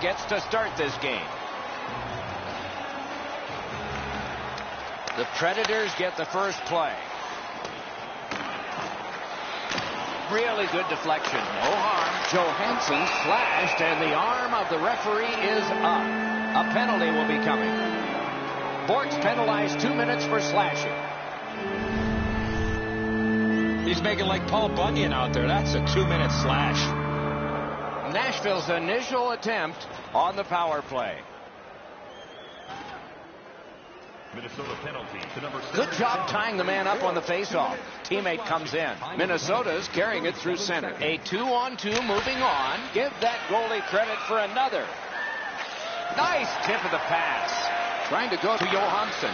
gets to start this game. The Predators get the first play. Really good deflection. No harm. Johansson's flashed, and the arm of the referee is up. A penalty will be coming. Bork's penalized 2 minutes for slashing. He's making like Paul Bunyan out there. That's a 2-minute slash. Nashville's initial attempt on the power play. Minnesota penalty to number 7. Good job tying the man up on the faceoff. Teammate comes in. Minnesota's carrying it through center. A 2-on-2 moving on. Give that goalie credit for another. Nice tip of the pass. Trying to go to Johansson.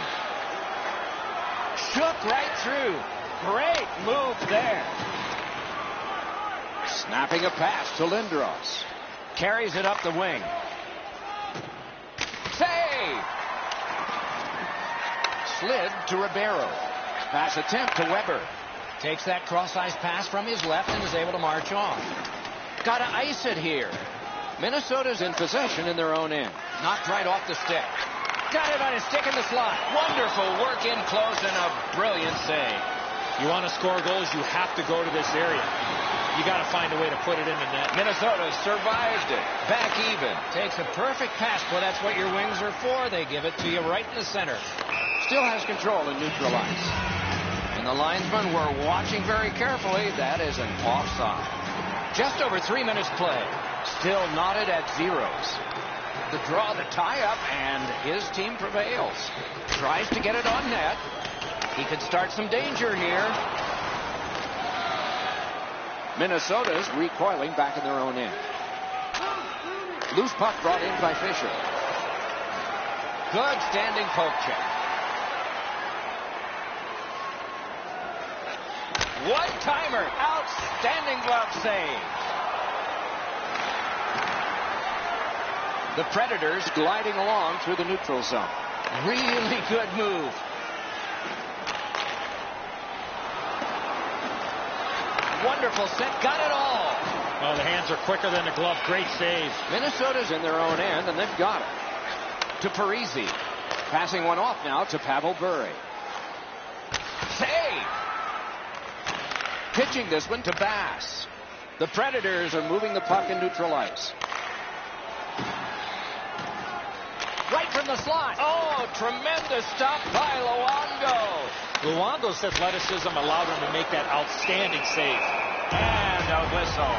Shook right through. Great move there. Snapping a pass to Lindros. Carries it up the wing. Save! Slid to Ribeiro. Pass attempt to Weber. Takes that cross-ice pass from his left and is able to march on. Got to ice it here. Minnesota's in possession in their own end. Knocked right off the stick. Got it on his stick in the slot. Wonderful work in close and a brilliant save. You want to score goals, you have to go to this area. You got to find a way to put it in the net. Minnesota survived it. Back even. Takes a perfect pass. Well, that's what your wings are for. They give it to you right in the center. Still has control in neutral ice. And the linesmen were watching very carefully. That is an offside. Just over 3 minutes play. Still knotted at zeros. The draw, the tie-up, and his team prevails. Tries to get it on net. He could start some danger here. Minnesota's recoiling back in their own end. Loose puck brought in by Fisher. Good standing poke check. One-timer. Outstanding glove save. The Predators gliding along through the neutral zone. Really good move. Wonderful set. Got it all. Oh, the hands are quicker than the glove. Great save. Minnesota's in their own end, and they've got it. To Parisi. Passing one off now to Pavel Bure. Save! Pitching this one to Bass. The Predators are moving the puck in neutral ice. Right from the slot. Oh, tremendous stop by Luongo. Luongo's athleticism allowed him to make that outstanding save. And a whistle.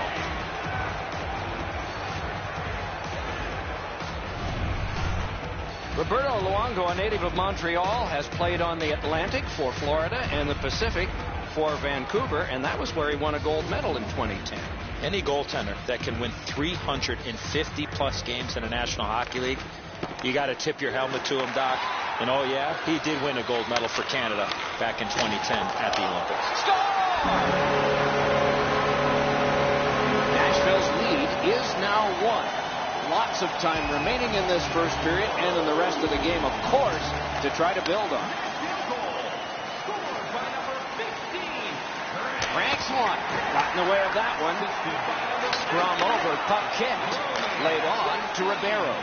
Roberto Luongo, a native of Montreal, has played on the Atlantic for Florida and the Pacific for Vancouver, and that was where he won a gold medal in 2010. Any goaltender that can win 350-plus games in the National Hockey League, you got to tip your helmet to him, Doc. And oh yeah, he did win a gold medal for Canada back in 2010 at the Olympics. Score! Nashville's lead is now 1. Lots of time remaining in this first period and in the rest of the game, of course, to try to build on. Ranks one. Got in the way of that one. Scrum over, puck kicked. Laid on to Ribeiro.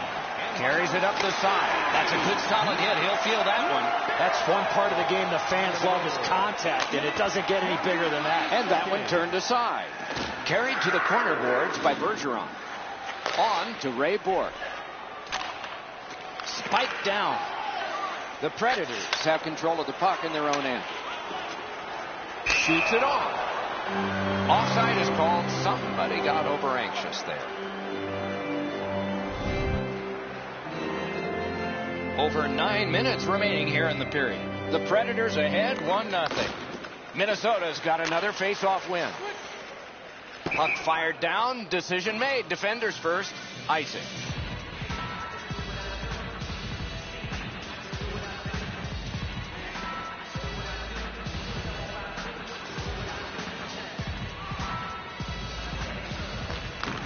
Carries it up the side. That's a good solid hit. He'll feel that one. That's one part of the game the fans love is contact, and it doesn't get any bigger than that. And that one turned aside. Carried to the corner boards by Bergeron. On to Ray Bork. Spiked down. The Predators have control of the puck in their own end. Shoots it off. Offside is called. Somebody got over anxious there. Over 9 minutes remaining here in the period. The Predators ahead 1-0. Minnesota's got another face-off win. Puck fired down. Decision made. Defenders first. Icing.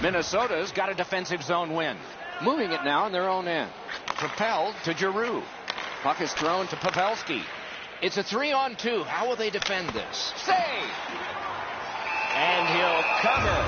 Minnesota's got a defensive zone win. Moving it now in their own end. Propelled to Giroux. Puck is thrown to Pavelski. It's a 3-on-2. How will they defend this? Save! And he'll cover.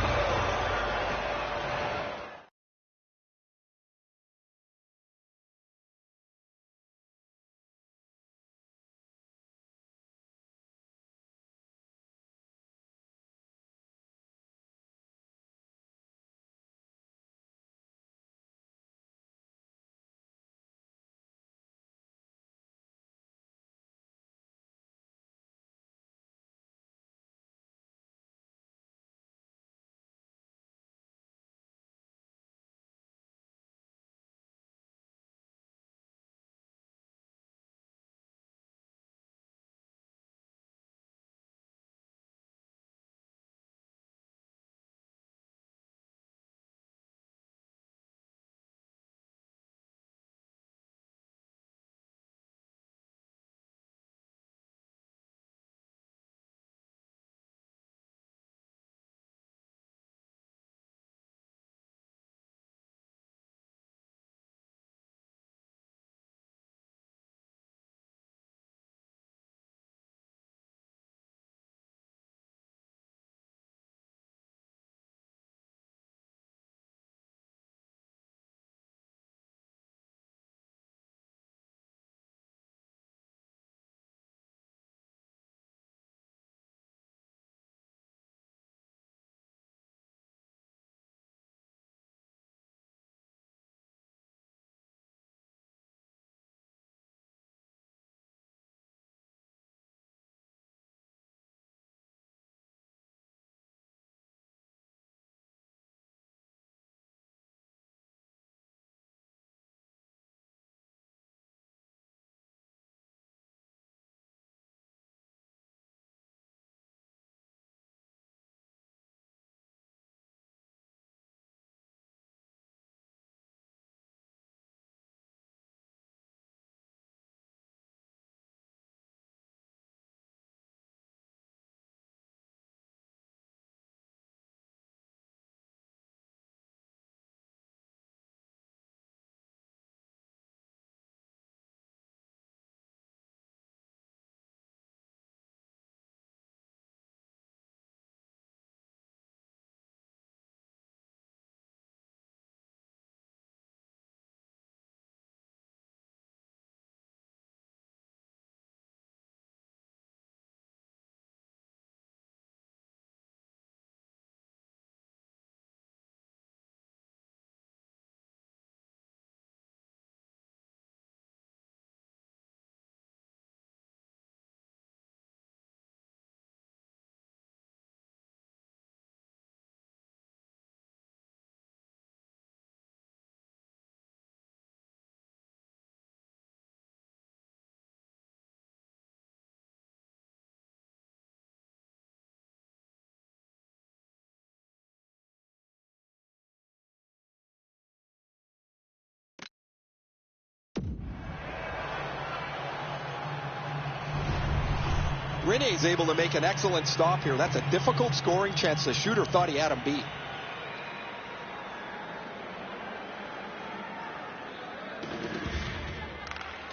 Rene's able to make an excellent stop here. That's a difficult scoring chance. The shooter thought he had him beat.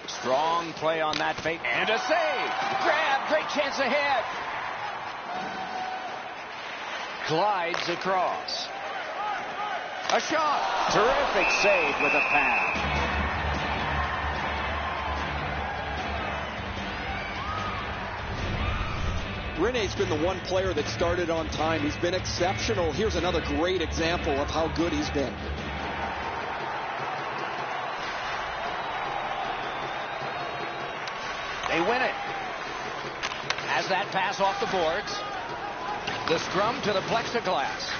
Strong play on that fake. And a save. Grab. Great chance ahead. Glides across. A shot. Terrific save with a pass. Rene's been the one player that started on time. He's been exceptional. Here's another great example of how good he's been. They win it. Has that pass off the boards. The scrum to the plexiglass.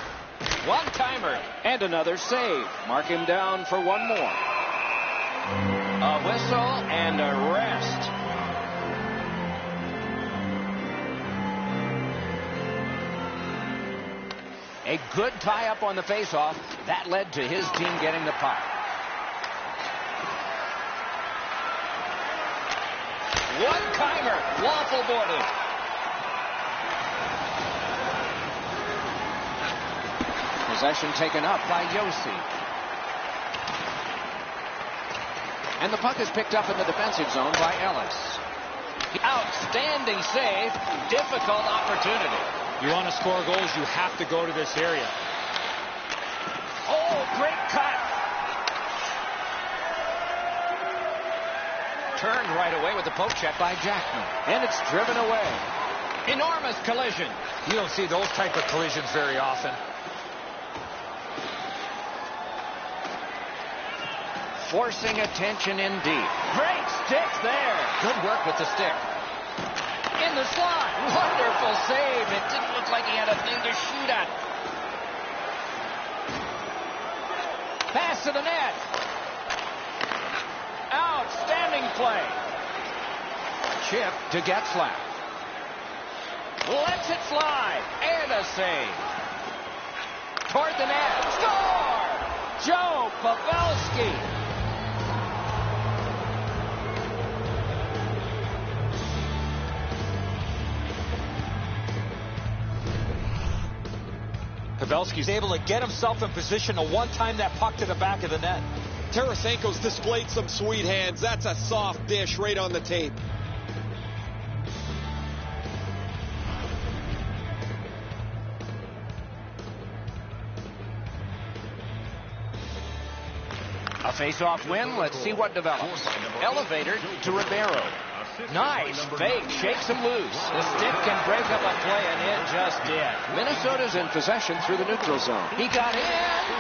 One-timer and another save. Mark him down for one more. A whistle and a rest. A good tie-up on the face-off. That led to his team getting the puck. One-timer. Waffle boarded. Possession taken up by Yossi. And the puck is picked up in the defensive zone by Ellis. Outstanding save. Difficult opportunity. You want to score goals, you have to go to this area. Oh, great cut. Turned right away with the poke check by Jackman. And it's driven away. Enormous collision. You don't see those type of collisions very often. Forcing attention indeed. Great stick there. Good work with the stick. In the slot. Wonderful save. It didn't look like he had a thing to shoot at. Pass to the net. Outstanding play. Chip to Getzlaff. Lets it fly. And a save. Toward the net. Score! Joe Pavelski. Pavelski's able to get himself in position to one-time that puck to the back of the net. Tarasenko's displayed some sweet hands. That's a soft dish right on the tape. A face-off win. Let's see what develops. Elevator to Ribeiro. Nice fake. Shakes him loose. The stick can break up a play, and it just did. Minnesota's in possession through the neutral zone. He got in.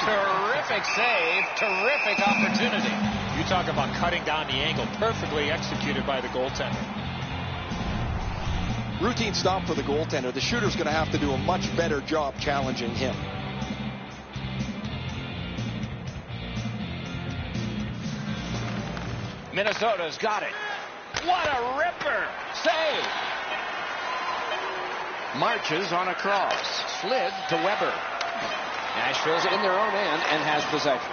Terrific save. Terrific opportunity. You talk about cutting down the angle. Perfectly executed by the goaltender. Routine stop for the goaltender. The shooter's going to have to do a much better job challenging him. Minnesota's got it. What a ripper! Save! Marches on a cross. Slid to Weber. Nashville's in their own end and has possession.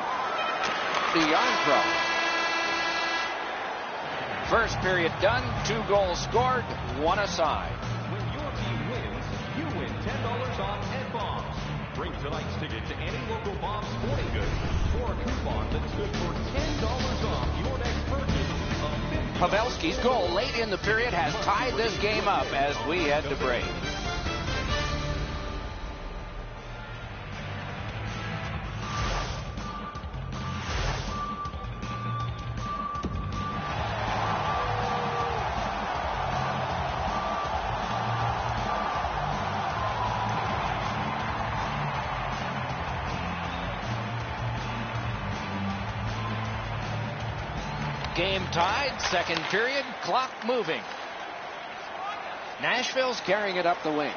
The Yarncross. First period done. 2 goals scored. 1 aside. When your team wins, you win $10 off at Bombs. Bring tonight's ticket to any local Bombs sporting goods for a coupon that's good for $10 off your next purchase. Pavelski's goal late in the period has tied this game up as we head to break. Game tied, second period, clock moving. Nashville's carrying it up the wing.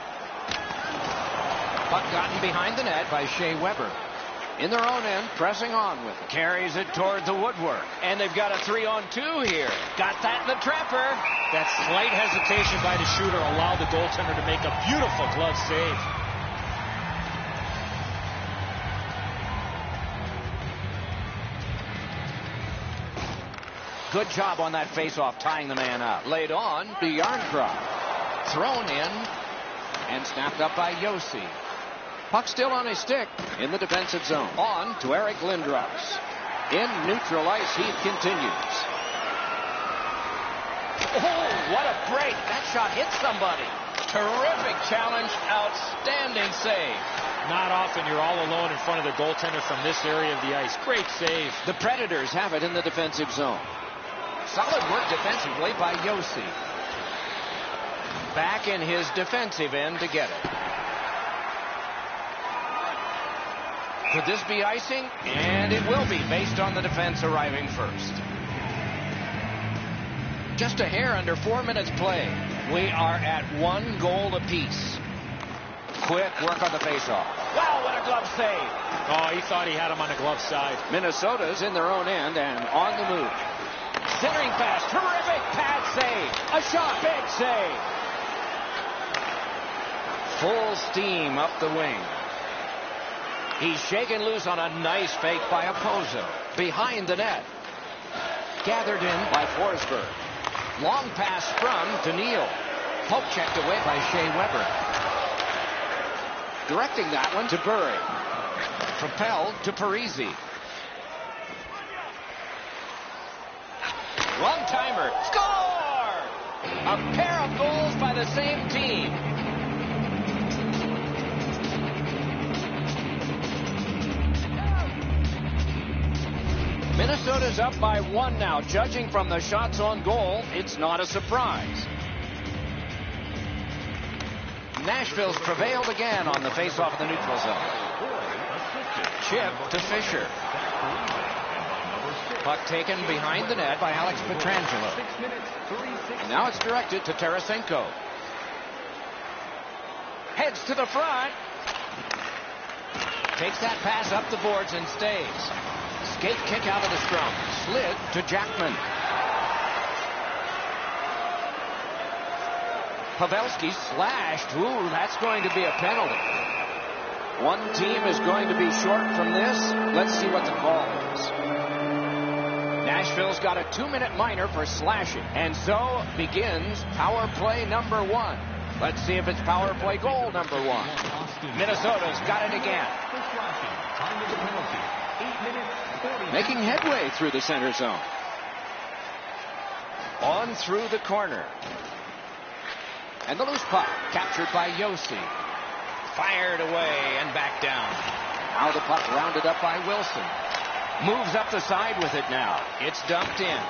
Puck gotten behind the net by Shea Weber. In their own end, pressing on with it. Carries it toward the woodwork. And they've got a 3-on-2 here. Got that in the trapper. That slight hesitation by the shooter allowed the goaltender to make a beautiful glove save. Good job on that faceoff, tying the man up. Laid on to Yarncross. Thrown in and snapped up by Yossi. Puck still on his stick in the defensive zone. On to Eric Lindros. In neutral ice, he continues. Oh, what a break. That shot hit somebody. Terrific challenge. Outstanding save. Not often you're all alone in front of the goaltender from this area of the ice. Great save. The Predators have it in the defensive zone. Solid work defensively by Yossi. Back in his defensive end to get it. Could this be icing? And it will be, based on the defense arriving first. Just a hair under 4 minutes play. We are at 1 goal apiece. Quick work on the faceoff. Wow, what a glove save. Oh, he thought he had him on the glove side. Minnesota's in their own end and on the move. Centering pass, terrific pad save. A shot, big save. Full steam up the wing. He's shaken loose on a nice fake by Opozo. Behind the net. Gathered in by Forsberg. Long pass from to Neal. Poke checked away by Shea Weber. Directing that one to Burry. Propelled to Parisi. One-timer. Score! A pair of goals by the same team. Minnesota's up by 1 now. Judging from the shots on goal, it's not a surprise. Nashville's prevailed again on the face-off of the neutral zone. Chip to Fisher. Puck taken behind the net by Alex Pietrangelo. And now it's directed to Tarasenko. Heads to the front. Takes that pass up the boards and stays. Skate kick out of the scrum. Slid to Jackman. Pavelski slashed. Ooh, that's going to be a penalty. One team is going to be short from this. Let's see what the call is. Nashville's got a 2-minute minor for slashing. And so begins power play number 1. Let's see if it's power play goal number 1. Minnesota's got it again. Making headway through the center zone. On through the corner. And the loose puck captured by Yossi. Fired away and back down. Now the puck rounded up by Wilson. Moves up the side with it now. It's dumped in.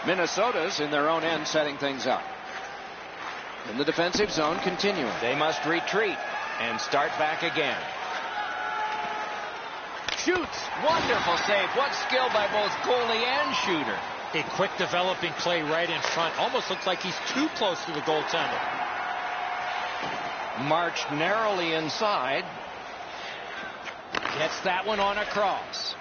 Minnesota's in their own end setting things up. In the defensive zone continuing. They must retreat and start back again. Shoots. Wonderful save. What skill by both goalie and shooter. A quick developing play right in front. Almost looks like he's too close to the goaltender. Marched narrowly inside. Gets that one on across.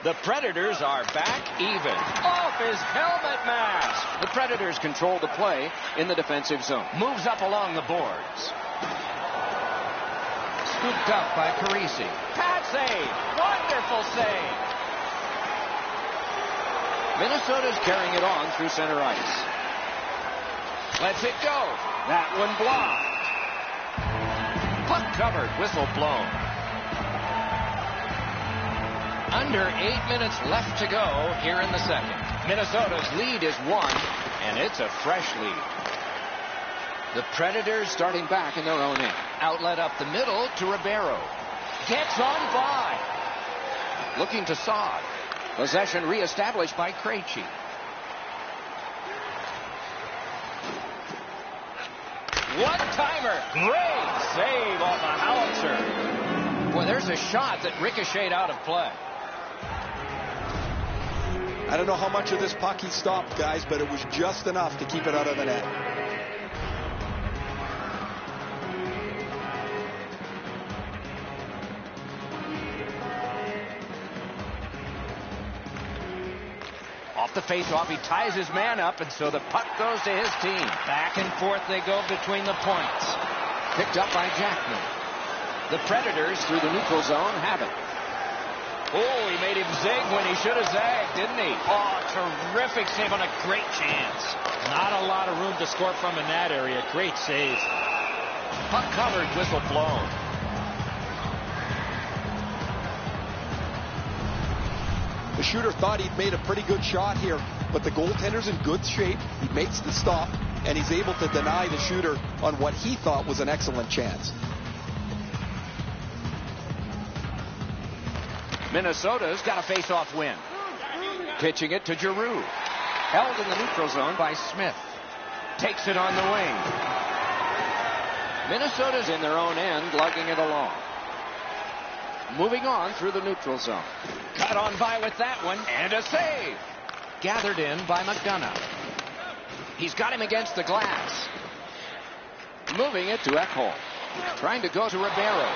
The Predators are back even. Off his helmet mask. The Predators control the play in the defensive zone. Moves up along the boards. Scooped up by Parisi. Pad save. Wonderful save. Minnesota's carrying it on through center ice. Lets it go. That one blocked. Puck covered. Whistle blown. Under 8 minutes left to go here in the second. Minnesota's lead is 1, and it's a fresh lead. The Predators starting back in their own end. Outlet up the middle to Ribeiro. Gets on by. Looking to Saad. Possession reestablished by Krejci. One-timer. Great save on the howitzer. Boy, there's a shot that ricocheted out of play. I don't know how much of this puck he stopped, guys, but it was just enough to keep it out of the net. Off the faceoff, he ties his man up, and so the puck goes to his team. Back and forth they go between the points. Picked up by Jackman. The Predators through the neutral zone have it. Oh, he made him zig when he should have zagged, didn't he? Oh, terrific save on a great chance. Not a lot of room to score from in that area. Great save. Puck covered, whistle blown. The shooter thought he'd made a pretty good shot here, but the goaltender's in good shape. He makes the stop, and he's able to deny the shooter on what he thought was an excellent chance. Minnesota's got a face-off win. Pitching it to Giroux. Held in the neutral zone by Smith. Takes it on the wing. Minnesota's in their own end, lugging it along. Moving on through the neutral zone. Cut on by with that one, and a save. Gathered in by McDonough. He's got him against the glass. Moving it to Ekholm. Trying to go to Ribeiro.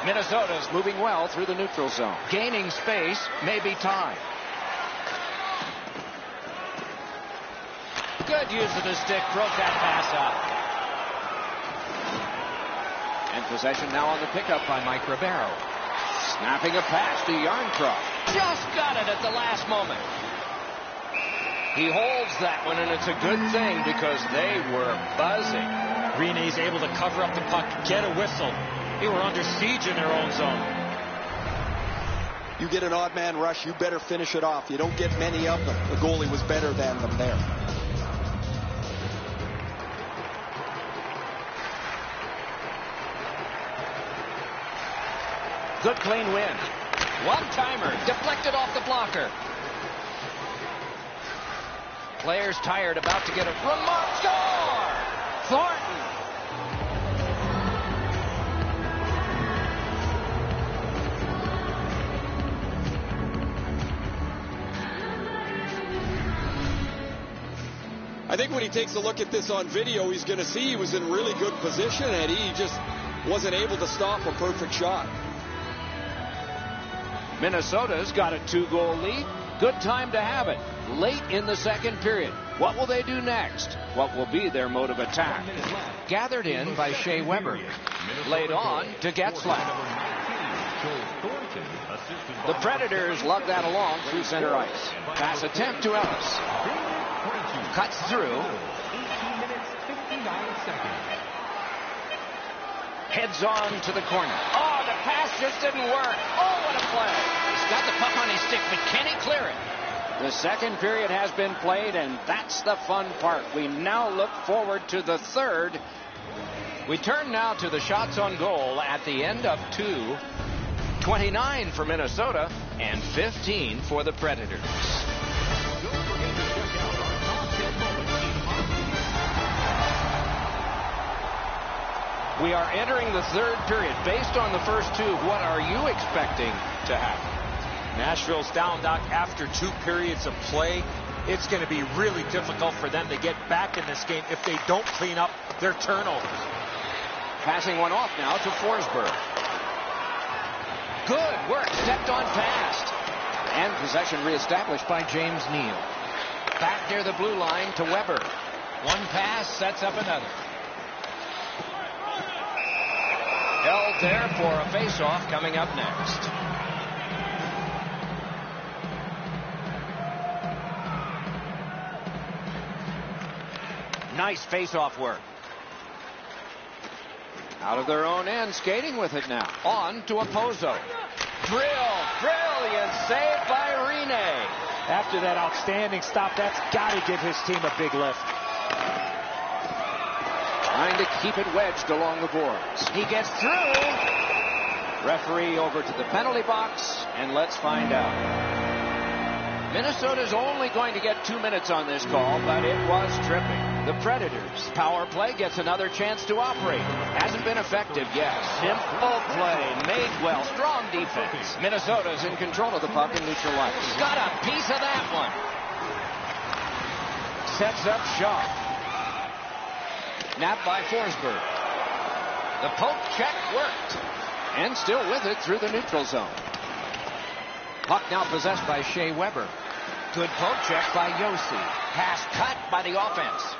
Minnesota's moving well through the neutral zone. Gaining space, maybe time. Good use of the stick, broke that pass up. And possession now on the pickup by Mike Ribeiro. Snapping a pass to Yarncroft. Just got it at the last moment. He holds that one, and it's a good thing because they were buzzing. Rene's able to cover up the puck, get a whistle. They were under siege in their own zone. You get an odd man rush, you better finish it off. You don't get many of them. The goalie was better than them there. Good clean win. One-timer, deflected off the blocker. Players tired, about to get a remark score. Thornton. I think when he takes a look at this on video, he's going to see he was in really good position, and he just wasn't able to stop a perfect shot. Minnesota's got a 2-goal lead. Good time to have it. Late in the second period. What will they do next? What will be their mode of attack? Gathered in by Shea Weber. Laid on to Getzlaff. The Predators lug that along through center ice. Pass attempt to Ellis. Cuts through. 18 minutes, 59 seconds. Heads on to the corner. Oh, the pass just didn't work. Oh, what a play. He's got the puck on his stick, but can he clear it? The second period has been played, and that's the fun part. We now look forward to the third. We turn now to the shots on goal at the end of 2. 29 for Minnesota and 15 for the Predators. We are entering the third period. Based on the first two, what are you expecting to happen? Nashville's down, Doc, after 2 periods of play. It's going to be really difficult for them to get back in this game if they don't clean up their turnovers. Passing one off now to Forsberg. Good work, stepped on past. And possession reestablished by James Neal. Back near the blue line to Weber. One pass sets up another. Held there for a face-off coming up next. Nice face-off work. Out of their own end, skating with it now. On to Opozo. Brilliant save by Rene. After that outstanding stop, that's got to give his team a big lift. Trying to keep it wedged along the boards. He gets through. Referee over to the penalty box, and let's find out. Minnesota's only going to get 2 minutes on this call, but it was tripping. The Predators' power play gets another chance to operate. Hasn't been effective yet. Simple play, made well, strong defense. Minnesota's in control of the puck in neutral ice. Got a piece of that one. Sets up shot. Napped by Forsberg. The poke check worked. And still with it through the neutral zone. Puck now possessed by Shea Weber. Good poke check by Yossi. Pass cut by the offense.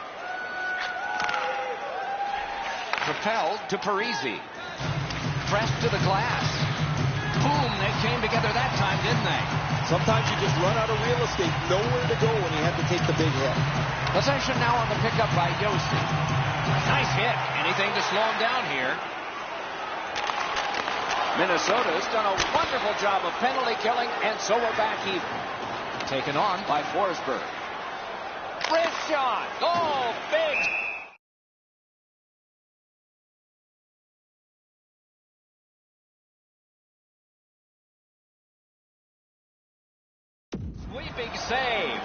Propelled to Parisi. Pressed to the glass. Boom! Boom! They came together that time, didn't they? Sometimes you just run out of real estate, nowhere to go when you have to take the big hit. Possession now on the pickup by Yossi. Nice hit. Anything to slow him down here. Minnesota's done a wonderful job of penalty killing, and so we're back even. Taken on by Forsberg. Wrist shot. Oh, big. Sweeping save.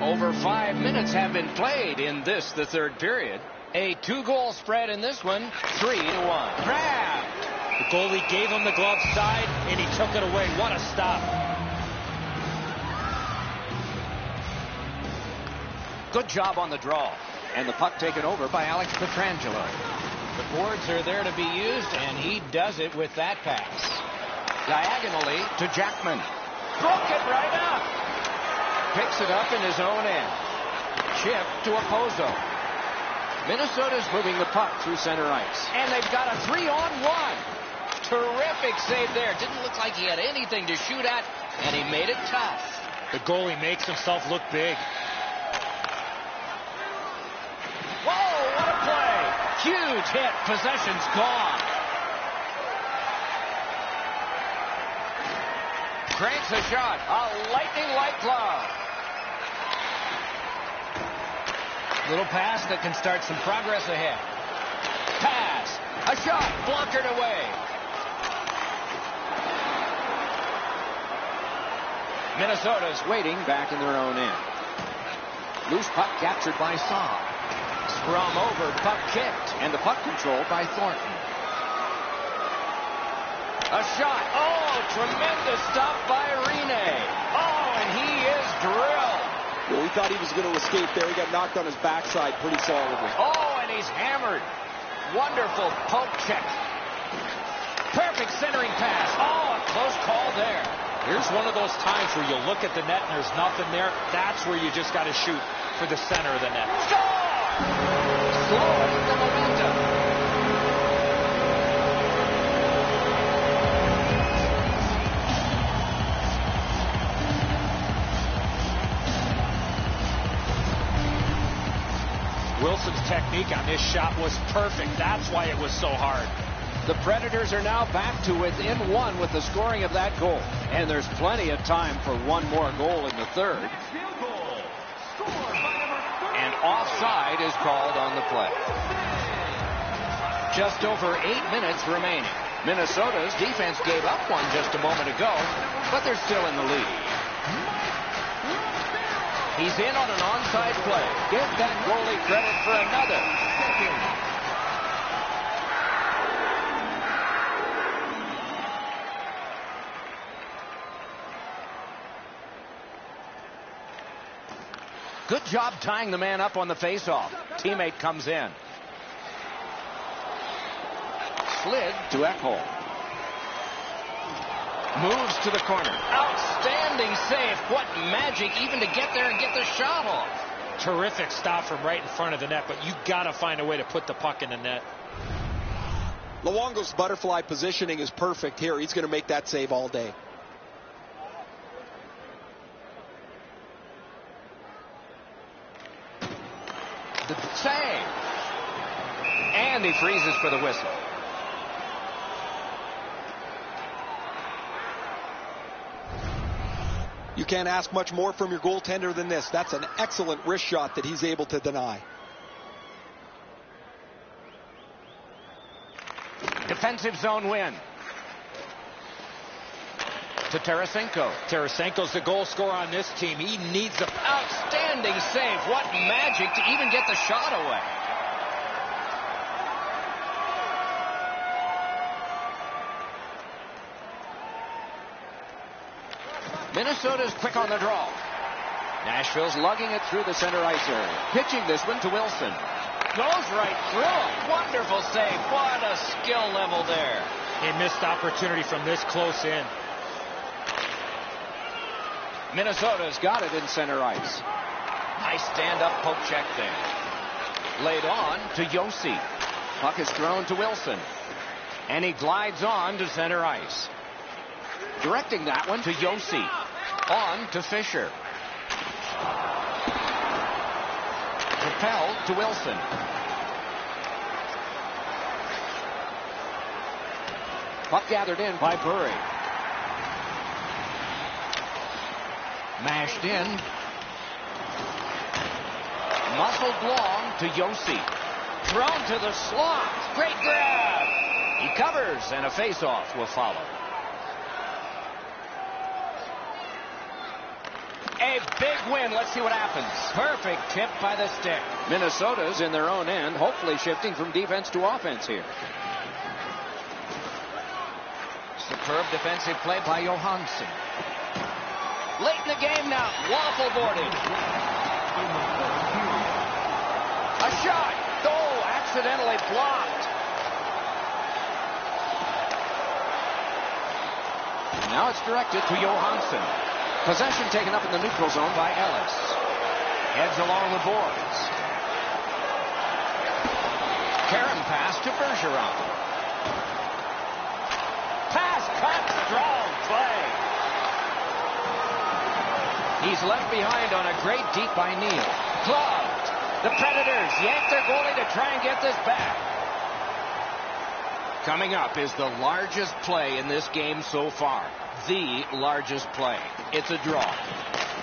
Over 5 minutes have been played in this, the third period. A 2-goal spread in this one, 3-1. Grab. The goalie gave him the glove side, and he took it away. What a stop. Good job on the draw. And the puck taken over by Alex Pietrangelo. The boards are there to be used, and he does it with that pass. Diagonally to Jackman. Broke it right up. Picks it up in his own end. Chip to Opozo. Minnesota's moving the puck through center ice. And they've got a 3-on-1. Terrific save there. Didn't look like he had anything to shoot at, and he made it tough. The goalie makes himself look big. Whoa, what a play. Huge hit. Possession's gone. Cranks a shot. A lightning-like glove. Little pass that can start some progress ahead. Pass. A shot. Blockered away. Minnesota's waiting back in their own end. Loose puck captured by Saab. Scrum over, puck kicked, and the puck controlled by Thornton. A shot. Oh, tremendous stop by Rene. Oh, and he is drilled. Well, we thought he was going to escape there. He got knocked on his backside pretty solidly. Oh, and he's hammered. Wonderful poke check. Perfect centering pass. Oh, a close call there. Here's one of those times where you look at the net and there's nothing there. That's where you just got to shoot for the center of the net. Score! Slows the momentum. Wilson's technique on this shot was perfect. That's why it was so hard. The Predators are now back to within one with the scoring of that goal. And there's plenty of time for one more goal in the third. And offside is called on the play. Just over 8 minutes remaining. Minnesota's defense gave up one just a moment ago, but they're still in the lead. He's in on an onside play. Give that goalie credit for another. Good job tying the man up on the faceoff. Teammate comes in. Slid to Ekholm. Moves to the corner. Outstanding save. What magic even to get there and get the shot off. Terrific stop from right in front of the net, but you got to find a way to put the puck in the net. Luongo's butterfly positioning is perfect here. He's going to make that save all day. The save. And he freezes for the whistle. You can't ask much more from your goaltender than this. That's an excellent wrist shot that he's able to deny. Defensive zone win. To Tarasenko. Tarasenko's the goal scorer on this team. He needs a outstanding save. What magic to even get the shot away. Minnesota's quick on the draw. Nashville's lugging it through the center ice area. Pitching this one to Wilson. Goes right through. Wonderful save. What a skill level there. A missed opportunity from this close in. Minnesota's got it in center ice. Nice stand-up poke check there. Laid on to Yossi. Puck is thrown to Wilson. And he glides on to center ice. Directing that one to Yossi. On to Fisher. Propelled to Wilson. Puck gathered in by Bury. Mashed in. Muscled long to Yossi. Thrown to the slot. Great grab. He covers, and a face-off will follow. A big win. Let's see what happens. Perfect tip by the stick. Minnesota's in their own end, hopefully shifting from defense to offense here. Superb defensive play by Johansson. Late in the game now. Waffle boarded. A shot. Oh, accidentally blocked. And now it's directed to Johansson. Possession taken up in the neutral zone by Ellis. Heads along the boards. Karen pass to Bergeron. Pass cut. Strong play. He's left behind on a great deep by Neal. Gloved. The Predators yank their goalie to try and get this back. Coming up is the largest play in this game so far. The largest play. It's a draw.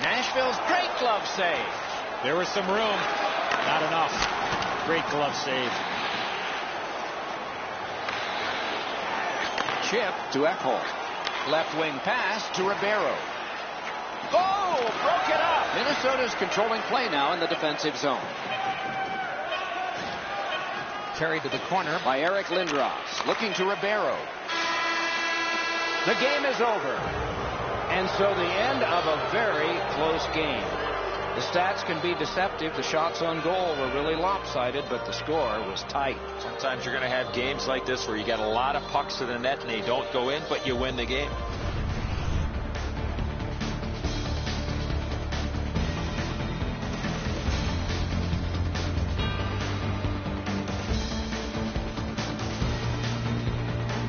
Nashville's great glove save. There was some room. Not enough. Great glove save. Chip to Ekholm. Left wing pass to Ribeiro. Oh, broke it up. Minnesota's controlling play now in the defensive zone. Carried to the corner by Eric Lindros. Looking to Ribeiro. The game is over. And so the end of a very close game. The stats can be deceptive. The shots on goal were really lopsided, but the score was tight. Sometimes you're going to have games like this where you get a lot of pucks to the net and they don't go in, but you win the game.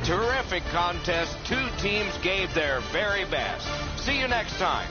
Terrific contest. Two teams gave their very best. See you next time.